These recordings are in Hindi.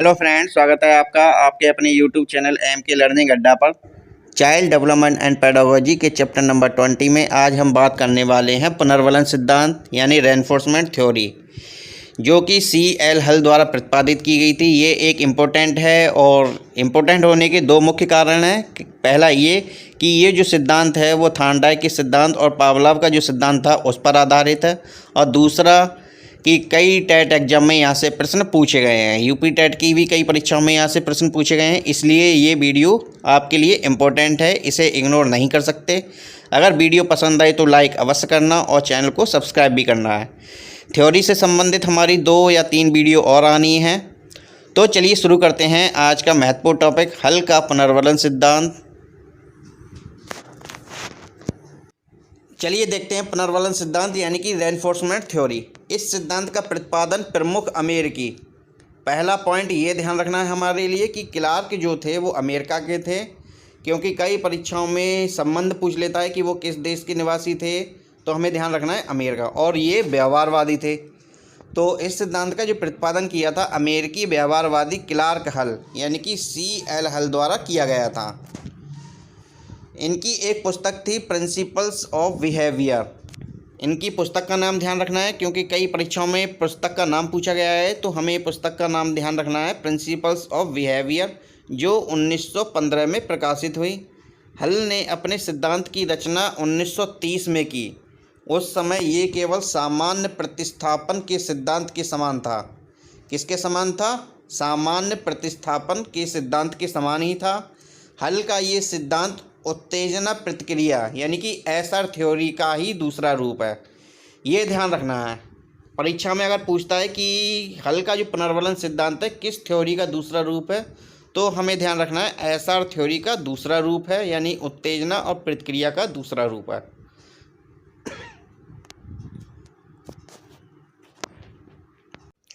हेलो फ्रेंड्स, स्वागत है आपका आपके अपने यूट्यूब चैनल एम के लर्निंग अड्डा पर। चाइल्ड डेवलपमेंट एंड पेडागोजी के चैप्टर नंबर 20 में आज हम बात करने वाले हैं पुनर्वलन सिद्धांत यानी रेनफोर्समेंट थ्योरी, जो कि C.L. हल द्वारा प्रतिपादित की गई थी। ये एक इम्पोर्टेंट है और इम्पोर्टेंट होने के दो मुख्य कारण हैं। पहला ये कि ये जो सिद्धांत है वो थॉर्नडाइक के सिद्धांत और पावलोव का जो सिद्धांत था उस पर आधारित है, और दूसरा कि कई टेट एग्जाम में यहाँ से प्रश्न पूछे गए हैं। यूपी टेट की भी कई परीक्षाओं में यहाँ से प्रश्न पूछे गए हैं, इसलिए ये वीडियो आपके लिए इम्पोर्टेंट है, इसे इग्नोर नहीं कर सकते। अगर वीडियो पसंद आए तो लाइक अवश्य करना और चैनल को सब्सक्राइब भी करना है। थ्योरी से संबंधित हमारी 2 या 3 वीडियो और आनी है। तो चलिए शुरू करते हैं आज का महत्वपूर्ण टॉपिक, हल का पुनर्वलन सिद्धांत। चलिए देखते हैं पुनर्वलन सिद्धांत यानी कि रेनफोर्समेंट थ्योरी। इस सिद्धांत का प्रतिपादन प्रमुख अमेरिकी, पहला पॉइंट ये ध्यान रखना है हमारे लिए कि क्लार्क जो थे वो अमेरिका के थे, क्योंकि कई परीक्षाओं में संबंध पूछ लेता है कि वो किस देश के निवासी थे, तो हमें ध्यान रखना है अमेरिका। और ये व्यवहारवादी थे। तो इस सिद्धांत का जो प्रतिपादन किया था अमेरिकी व्यवहारवादी क्लार्क हल यानी कि C.L. हल द्वारा किया गया था। इनकी एक पुस्तक थी प्रिंसिपल्स ऑफ बिहेवियर। इनकी पुस्तक का नाम ध्यान रखना है, क्योंकि कई परीक्षाओं में पुस्तक का नाम पूछा गया है, तो हमें पुस्तक का नाम ध्यान रखना है प्रिंसिपल्स ऑफ बिहेवियर, जो 1915 में प्रकाशित हुई। हल ने अपने सिद्धांत की रचना 1930 में की। उस समय ये केवल सामान्य प्रतिस्थापन के सिद्धांत के समान था। किसके समान था? सामान्य प्रतिस्थापन के सिद्धांत के समान ही था। हल का ये सिद्धांत उत्तेजना प्रतिक्रिया यानी कि एसआर थ्योरी का ही दूसरा रूप है। ये ध्यान रखना है, परीक्षा में अगर पूछता है कि हल का जो पुनर्वलन सिद्धांत है किस थ्योरी का दूसरा रूप है, तो हमें ध्यान रखना है एसआर थ्योरी का दूसरा रूप है, यानी उत्तेजना और प्रतिक्रिया का दूसरा रूप है।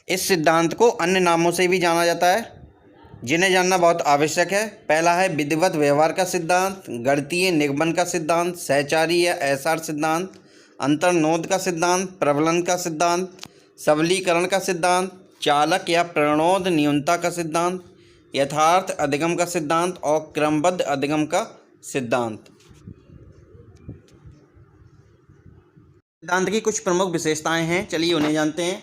इस सिद्धांत को अन्य नामों से भी जाना जाता है, जिन्हें जानना बहुत आवश्यक है। पहला है विधिवत व्यवहार का सिद्धांत, गणितीय निगमन का सिद्धांत, सहचारी या एसआर सिद्धांत, अंतर्नोद का सिद्धांत, प्रबलन का सिद्धांत, सबलीकरण का सिद्धांत, चालक या प्रणोद न्यूनता का सिद्धांत, यथार्थ अधिगम का सिद्धांत और क्रमबद्ध अधिगम का सिद्धांत। सिद्धांत की कुछ प्रमुख विशेषताएं हैं, चलिए उन्हें जानते हैं।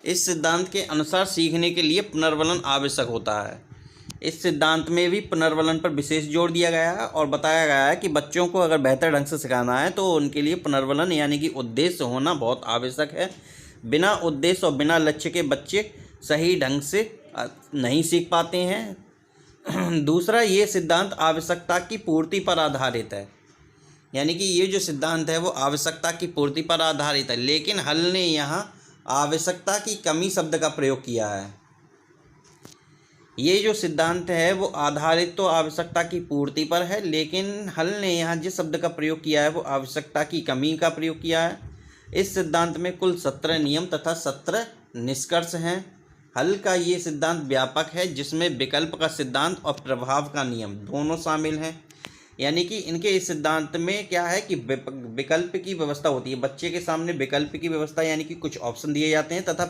इस सिद्धांत के अनुसार सीखने के लिए पुनर्वलन आवश्यक होता है। इस सिद्धांत में भी पुनर्वलन पर विशेष जोर दिया गया है और बताया गया है कि बच्चों को अगर बेहतर ढंग से सिखाना है तो उनके लिए पुनर्वलन यानी कि उद्देश्य होना बहुत आवश्यक है। बिना उद्देश्य और बिना लक्ष्य के बच्चे सही ढंग से नहीं सीख पाते हैं। दूसरा, ये सिद्धांत आवश्यकता की पूर्ति पर आधारित है, यानी कि ये जो सिद्धांत है वो आवश्यकता की पूर्ति पर आधारित है, लेकिन हल ने यहाँ आवश्यकता की कमी शब्द का प्रयोग किया है। ये जो सिद्धांत है वो आधारित तो आवश्यकता की पूर्ति पर है, लेकिन हल ने यहाँ जिस शब्द का प्रयोग किया है वो आवश्यकता की कमी का प्रयोग किया है। इस सिद्धांत में कुल 17 नियम तथा 17 निष्कर्ष हैं। हल का ये सिद्धांत व्यापक है, जिसमें विकल्प का सिद्धांत और प्रभाव का नियम दोनों शामिल हैं। यानी कि इनके इस सिद्धांत में क्या है कि विकल्प की व्यवस्था होती है, बच्चे के सामने विकल्प की व्यवस्था यानी कि कुछ ऑप्शन दिए जाते हैं, तथा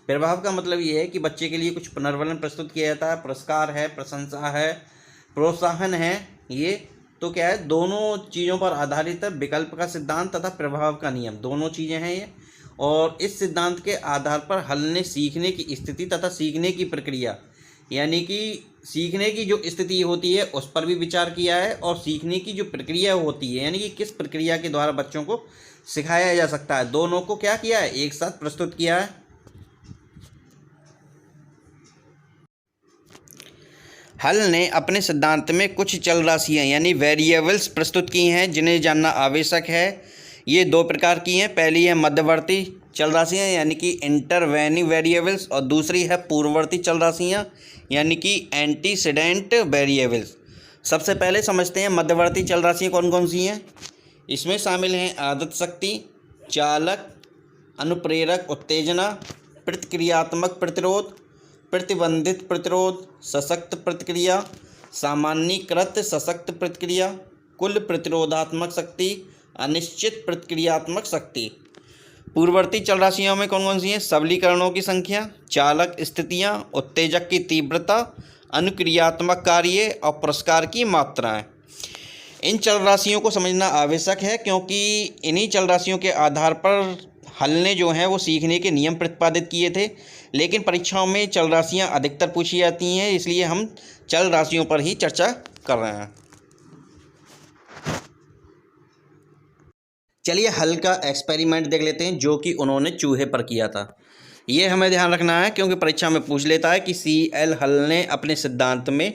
प्रभाव का मतलब ये है कि बच्चे के लिए कुछ पुनर्वलन प्रस्तुत किया जाता है, पुरस्कार है, प्रशंसा है, प्रोत्साहन है। ये तो क्या है, दोनों चीज़ों पर आधारित है, विकल्प का सिद्धांत तथा प्रभाव का नियम, दोनों चीज़ें हैं ये। और इस सिद्धांत के आधार पर हल ने सीखने की स्थिति तथा सीखने की प्रक्रिया यानी कि सीखने की जो स्थिति होती है उस पर भी विचार किया है, और सीखने की जो प्रक्रिया होती है यानी कि किस प्रक्रिया के द्वारा बच्चों को सिखाया जा सकता है, दोनों को क्या किया है, एक साथ प्रस्तुत किया है। हल ने अपने सिद्धांत में कुछ चल राशियाँ यानी वेरिएबल्स प्रस्तुत की हैं, जिन्हें जानना आवश्यक है। ये 2 प्रकार की हैं, पहली है मध्यवर्ती चल राशियाँ यानी कि इंटरवेनिंग वेरिएबल्स, और दूसरी है पूर्ववर्ती चल राशियाँ यानी कि एंटीसीडेंट वेरिएबल्स। सबसे पहले समझते हैं मध्यवर्ती चल राशियाँ कौन कौन सी हैं। इसमें शामिल हैं आदत शक्ति, चालक, अनुप्रेरक उत्तेजना, प्रतिक्रियात्मक प्रतिरोध, प्रतिबंधित प्रतिरोध, सशक्त प्रतिक्रिया, सामान्यीकृत सशक्त प्रतिक्रिया, कुल प्रतिरोधात्मक शक्ति, अनिश्चित प्रतिक्रियात्मक शक्ति। पूर्ववर्ती चल राशियों में कौन कौन सी हैं? सबलीकरणों की संख्या, चालक स्थितियाँ, उत्तेजक की तीव्रता, अनुक्रियात्मक कार्य और पुरस्कार की मात्राएं। इन चल राशियों को समझना आवश्यक है, क्योंकि इन्हीं चल राशियों के आधार पर हल ने जो है वो सीखने के नियम प्रतिपादित किए थे, लेकिन परीक्षाओं में चल राशियाँ अधिकतर पूछी जाती हैं, इसलिए हम चल राशियों पर ही चर्चा कर रहे हैं। चलिए हल का एक्सपेरिमेंट देख लेते हैं, जो कि उन्होंने चूहे पर किया था। ये हमें ध्यान रखना है, क्योंकि परीक्षा में पूछ लेता है कि CL हल ने अपने सिद्धांत में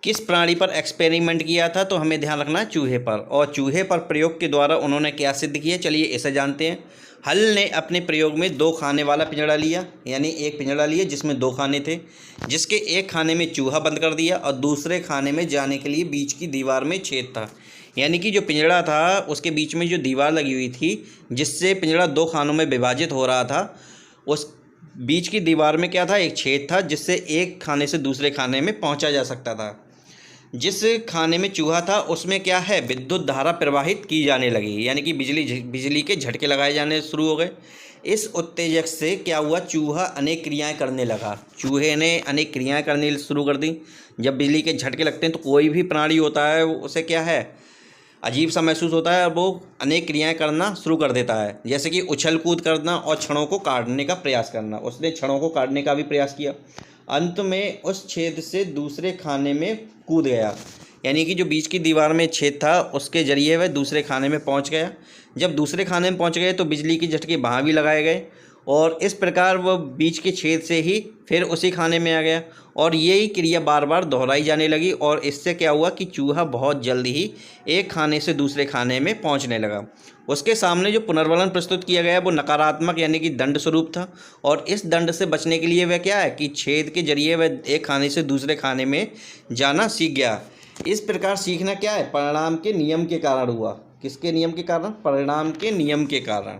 किस प्राणी पर एक्सपेरिमेंट किया था, तो हमें ध्यान रखना है चूहे पर। और चूहे पर प्रयोग के द्वारा उन्होंने क्या सिद्ध किया, चलिए इसे जानते हैं। हल ने अपने प्रयोग में 2 खाने वाला पिंजड़ा लिया, यानी एक पिंजड़ा लिया जिसमें 2 खाने थे, जिसके एक खाने में चूहा बंद कर दिया और दूसरे खाने में जाने के लिए बीच की दीवार में छेद था। यानी कि जो पिंजड़ा था उसके बीच में जो दीवार लगी हुई थी, जिससे पिंजड़ा 2 खानों में विभाजित हो रहा था, उस बीच की दीवार में क्या था, एक छेद था, जिससे एक खाने से दूसरे खाने में पहुंचा जा सकता था। जिस खाने में चूहा था उसमें क्या है, विद्युत धारा प्रवाहित की जाने लगी, यानी कि बिजली के झटके लगाए जाने शुरू हो गए। इस उत्तेजक से क्या हुआ, चूहा अनेक क्रियाएं करने लगा। चूहे ने अनेक क्रियाएं करनी शुरू कर दी। जब बिजली के झटके लगते हैं तो कोई भी प्राणी होता है उसे क्या है, अजीब सा महसूस होता है, और वो अनेक क्रियाएं करना शुरू कर देता है, जैसे कि उछल कूद करना और छड़ों को काटने का प्रयास करना। उसने छड़ों को काटने का भी प्रयास किया। अंत में उस छेद से दूसरे खाने में कूद गया, यानी कि जो बीच की दीवार में छेद था उसके जरिए वह दूसरे खाने में पहुंच गया। जब दूसरे खाने में पहुंच गए तो बिजली के झटके वहाँ भी लगाए गए, और इस प्रकार वह बीच के छेद से ही फिर उसी खाने में आ गया, और यही क्रिया बार बार दोहराई जाने लगी। और इससे क्या हुआ कि चूहा बहुत जल्द ही एक खाने से दूसरे खाने में पहुंचने लगा। उसके सामने जो पुनर्वलन प्रस्तुत किया गया वो नकारात्मक यानी कि दंड स्वरूप था, और इस दंड से बचने के लिए वह क्या है कि छेद के जरिए वह एक खाने से दूसरे खाने में जाना सीख गया। इस प्रकार सीखना क्या है, परिणाम के नियम के कारण हुआ। किसके नियम के कारण, परिणाम के नियम के कारण।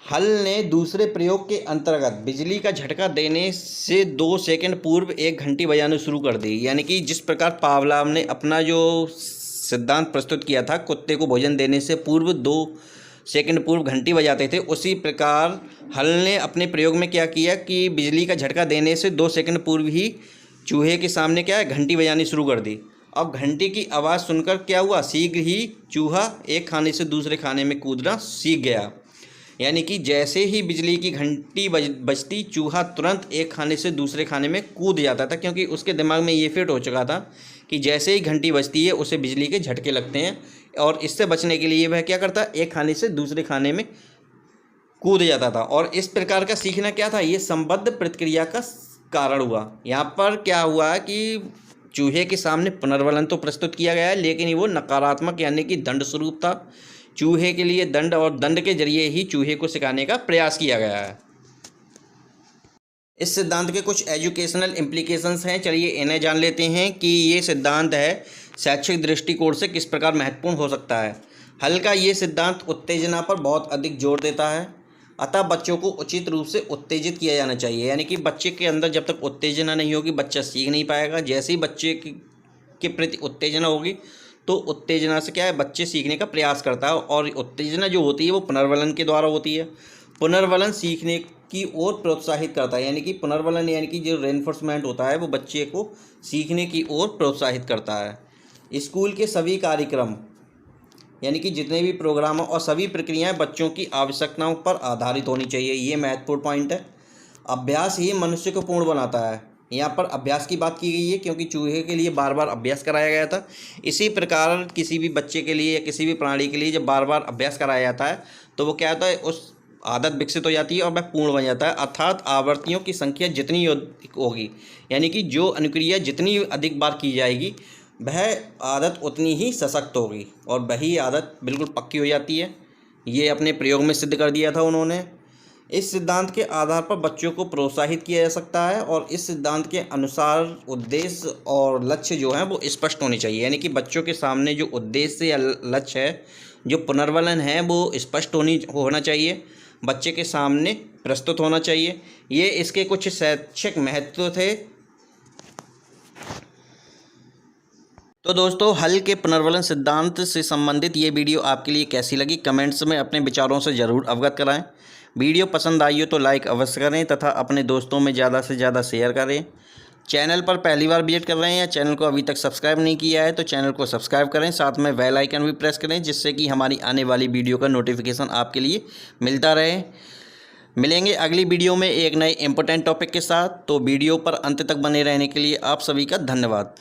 हल ने दूसरे प्रयोग के अंतर्गत बिजली का झटका देने से 2 सेकंड पूर्व एक घंटी बजाना शुरू कर दी। यानी कि जिस प्रकार पावलोव ने अपना जो सिद्धांत प्रस्तुत किया था, कुत्ते को भोजन देने से पूर्व 2 सेकंड पूर्व घंटी बजाते थे, उसी प्रकार हल ने अपने प्रयोग में क्या किया कि बिजली का झटका देने से 2 सेकंड पूर्व ही चूहे के सामने क्या है, घंटी बजानी शुरू कर दी। अब घंटी की आवाज़ सुनकर क्या हुआ, शीघ्र ही चूहा एक खाने से दूसरे खाने में कूदना सीख गया। यानी कि जैसे ही बिजली की घंटी बजती, चूहा तुरंत एक खाने से दूसरे खाने में कूद जाता था, क्योंकि उसके दिमाग में ये फिट हो चुका था कि जैसे ही घंटी बजती है उसे बिजली के झटके लगते हैं, और इससे बचने के लिए वह क्या करता, एक खाने से दूसरे खाने में कूद जाता था। और इस प्रकार का सीखना क्या था, ये संबद्ध प्रतिक्रिया का कारण हुआ। यहाँ पर क्या हुआ कि चूहे के सामने पुनर्वलन तो प्रस्तुत किया गया है, लेकिन वो नकारात्मक यानी कि दंड स्वरूप था। चूहे के लिए दंड, और दंड के जरिए ही चूहे को सिखाने का प्रयास किया गया है। इस सिद्धांत के कुछ एजुकेशनल इम्प्लीकेशंस हैं, चलिए इन्हें जान लेते हैं कि ये सिद्धांत है शैक्षिक दृष्टिकोण से किस प्रकार महत्वपूर्ण हो सकता है। हल का ये सिद्धांत उत्तेजना पर बहुत अधिक जोर देता है, अतः बच्चों को उचित रूप से उत्तेजित किया जाना चाहिए। यानी कि बच्चे के अंदर जब तक उत्तेजना नहीं होगी बच्चा सीख नहीं पाएगा। जैसे ही बच्चे के प्रति उत्तेजना होगी तो उत्तेजना से क्या है, बच्चे सीखने का प्रयास करता है, और उत्तेजना जो होती है वो पुनर्वलन के द्वारा होती है। पुनर्वलन सीखने की ओर प्रोत्साहित करता है, यानी कि पुनर्वलन यानी कि जो रेनफोर्समेंट होता है वो बच्चे को सीखने की ओर प्रोत्साहित करता है। स्कूल के सभी कार्यक्रम यानी कि जितने भी प्रोग्राम और सभी प्रक्रियाएं बच्चों की आवश्यकताओं पर आधारित होनी चाहिए, ये महत्वपूर्ण पॉइंट है। अभ्यास ही मनुष्य को पूर्ण बनाता है। यहाँ पर अभ्यास की बात की गई है, क्योंकि चूहे के लिए बार बार अभ्यास कराया गया था। इसी प्रकार किसी भी बच्चे के लिए या किसी भी प्राणी के लिए जब बार बार अभ्यास कराया जाता है तो वो क्या होता है, उस आदत विकसित हो जाती है और वह पूर्ण बन जाता है। अर्थात आवृत्तियों की संख्या जितनी होगी, यानी कि जो अनुक्रिया जितनी अधिक बार की जाएगी वह आदत उतनी ही सशक्त होगी, और वही आदत बिल्कुल पक्की हो जाती है। ये अपने प्रयोग में सिद्ध कर दिया था उन्होंने। इस सिद्धांत के आधार पर बच्चों को प्रोत्साहित किया जा सकता है, और इस सिद्धांत के अनुसार उद्देश्य और लक्ष्य जो हैं वो स्पष्ट होने चाहिए। यानी कि बच्चों के सामने जो उद्देश्य या लक्ष्य है, जो पुनर्वलन है, वो स्पष्ट होना चाहिए, बच्चे के सामने प्रस्तुत होना चाहिए। ये इसके कुछ शैक्षिक महत्व थे। तो दोस्तों, हल के पुनर्वलन सिद्धांत से संबंधित ये वीडियो आपके लिए कैसी लगी, कमेंट्स में अपने विचारों से ज़रूर अवगत कराएं। वीडियो पसंद आई हो तो लाइक अवश्य करें तथा अपने दोस्तों में ज़्यादा से ज़्यादा शेयर करें। चैनल पर पहली बार विजिट कर रहे हैं या चैनल को अभी तक सब्सक्राइब नहीं किया है तो चैनल को सब्सक्राइब करें, साथ में बेल आइकन भी प्रेस करें, जिससे कि हमारी आने वाली वीडियो का नोटिफिकेशन आपके लिए मिलता रहे। मिलेंगे अगली वीडियो में एक नए इंपॉर्टेंट टॉपिक के साथ। तो वीडियो पर अंत तक बने रहने के लिए आप सभी का धन्यवाद।